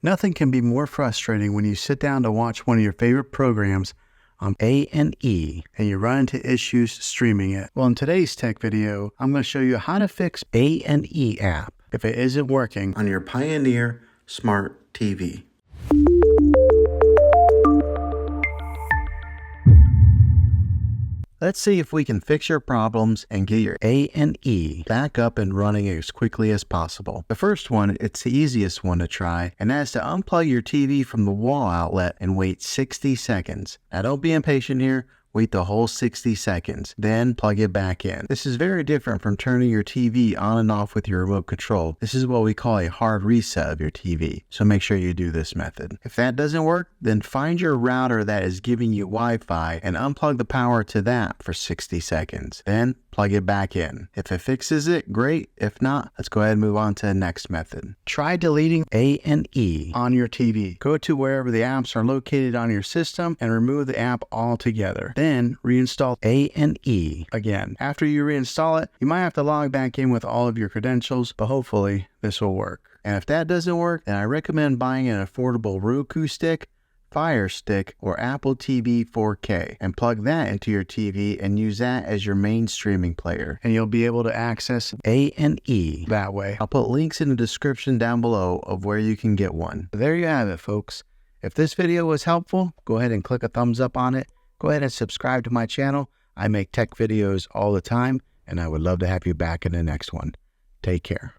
Nothing can be more frustrating when you sit down to watch one of your favorite programs on A&E and you run into issues streaming it. Well, in today's tech video, I'm going to show you how to fix A&E App if it isn't working on your Pioneer Smart TV. Let's see if we can fix your problems and get your A&E back up and running as quickly as possible. The first one, it's the easiest one to try, and that's to unplug your TV from the wall outlet and wait 60 seconds. Now don't be impatient here. Wait the whole 60 seconds, then plug it back in. This is very different from turning your TV on and off with your remote control. This is what we call a hard reset of your TV, so make sure you do this method. If that doesn't work, then find your router that is giving you Wi-Fi and unplug the power to that for 60 seconds. Then plug it back in. If it fixes it, great. If not, let's go ahead and move on to the next method. Try deleting A&E on your TV. Go to wherever the apps are located on your system and remove the app altogether. Then reinstall A&E again. After you reinstall it, you might have to log back in with all of your credentials, but hopefully this will work. And if that doesn't work, then I recommend buying an affordable Roku stick, Fire Stick, or Apple TV 4K and plug that into your TV and use that as your main streaming player, and you'll be able to access A&E that way. I'll put links in the description down below of where you can get one. There you have it, folks. If this video was helpful, go ahead and click a thumbs up on it. Go ahead and subscribe to my channel. I make tech videos all the time, and I would love to have you back in the next one. Take care.